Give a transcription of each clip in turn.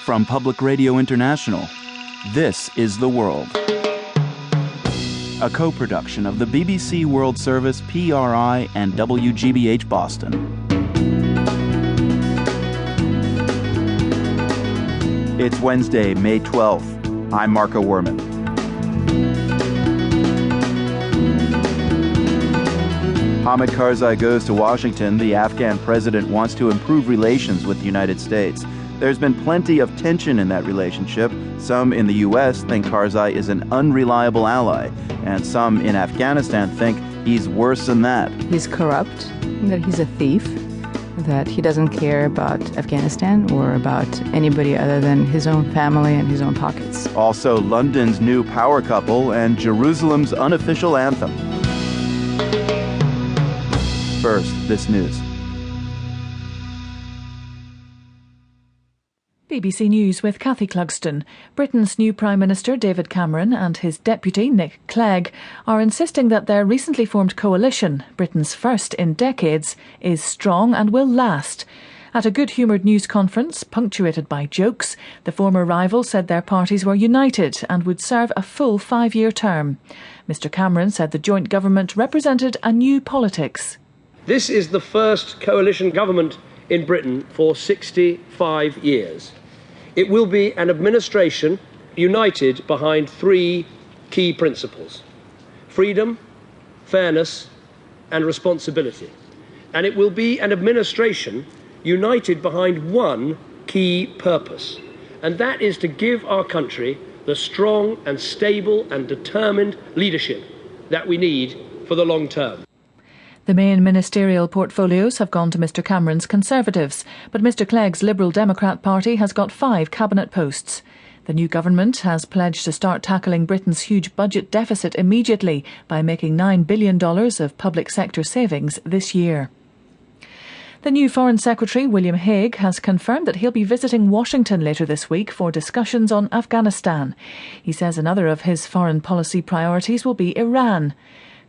from Public Radio International. This is The World, a co-production of the BBC World Service, PRI, and WGBH Boston. It's Wednesday, May 12th. I'm Marco Werman. Hamid Karzai goes to Washington. The Afghan president wants to improve relations with the United States. There's been plenty of tension in that relationship. Some in the U.S. think Karzai is an unreliable ally, and some in Afghanistan think he's worse than that. He's corrupt, that he's a thief, that he doesn't care about Afghanistan or about anybody other than his own family and his own pockets. Also, London's new power couple and Jerusalem's unofficial anthem. First, this news. BBC News with Cathy Clugston. Britain's new Prime Minister David Cameron and his deputy Nick Clegg are insisting that their recently formed coalition, Britain's first in decades, is strong and will last. At a good-humoured news conference, punctuated by jokes, the former rivals said their parties were united and would serve a full 5-year term. Mr Cameron said the joint government represented a new politics. This is the first coalition government in Britain for 65 years. It will be an administration united behind 3 key principles: freedom, fairness, and responsibility. And it will be an administration united behind one key purpose, and that is to give our country the strong and stable and determined leadership that we need for the long term. The main ministerial portfolios have gone to Mr Cameron's Conservatives, but Mr Clegg's Liberal Democrat Party has got 5 cabinet posts. The new government has pledged to start tackling Britain's huge budget deficit immediately by making $9 billion of public sector savings this year. The new Foreign Secretary, William Hague, has confirmed that he'll be visiting Washington later this week for discussions on Afghanistan. He says another of his foreign policy priorities will be Iran.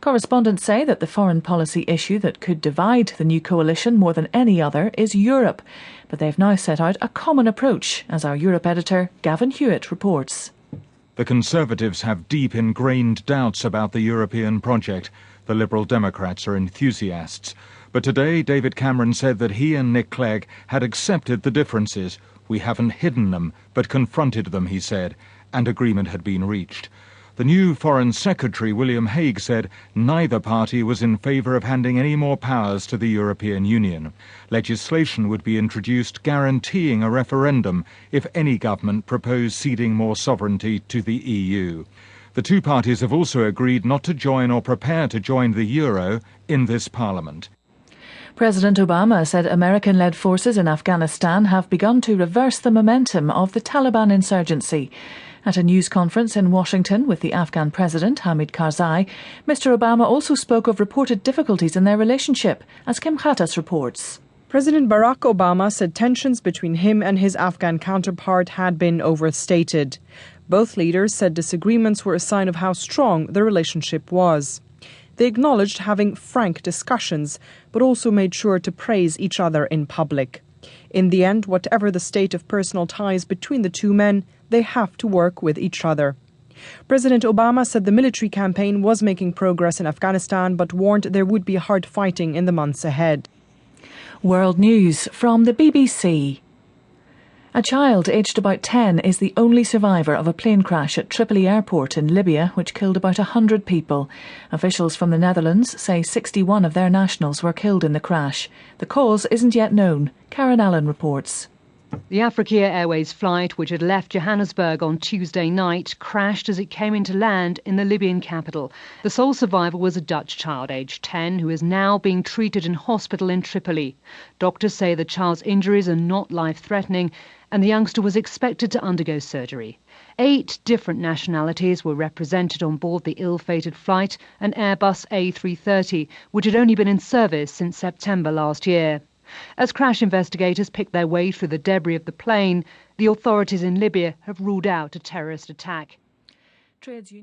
Correspondents say that the foreign policy issue that could divide the new coalition more than any other is Europe. But they've now set out a common approach, as our Europe editor Gavin Hewitt reports. The Conservatives have deep ingrained doubts about the European project. The Liberal Democrats are enthusiasts. But today David Cameron said that he and Nick Clegg had accepted the differences. We haven't hidden them, but confronted them, he said, and agreement had been reached. The new Foreign Secretary, William Hague, said neither party was in favour of handing any more powers to the European Union. Legislation would be introduced guaranteeing a referendum if any government proposed ceding more sovereignty to the EU. The two parties have also agreed not to join or prepare to join the euro in this Parliament. President Obama said American-led forces in Afghanistan have begun to reverse the momentum of the Taliban insurgency. At a news conference in Washington with the Afghan president, Hamid Karzai, Mr Obama also spoke of reported difficulties in their relationship, as Kim Khattas reports. President Barack Obama said tensions between him and his Afghan counterpart had been overstated. Both leaders said disagreements were a sign of how strong the relationship was. They acknowledged having frank discussions, but also made sure to praise each other in public. In the end, whatever the state of personal ties between the two men, they have to work with each other. President Obama said the military campaign was making progress in Afghanistan, but warned there would be hard fighting in the months ahead. World News from the BBC. A child aged about 10 is the only survivor of a plane crash at Tripoli airport in Libya, which killed about 100 people. Officials from the Netherlands say 61 of their nationals were killed in the crash. The cause isn't yet known. Karen Allen reports. The Africair Airways flight, which had left Johannesburg on Tuesday night, crashed as it came into land in the Libyan capital. The sole survivor was a Dutch child aged 10 who is now being treated in hospital in Tripoli. Doctors say the child's injuries are not life-threatening and the youngster was expected to undergo surgery. 8 different nationalities were represented on board the ill-fated flight, an Airbus A330, which had only been in service since September last year. As crash investigators pick their way through the debris of the plane, the authorities in Libya have ruled out a terrorist attack.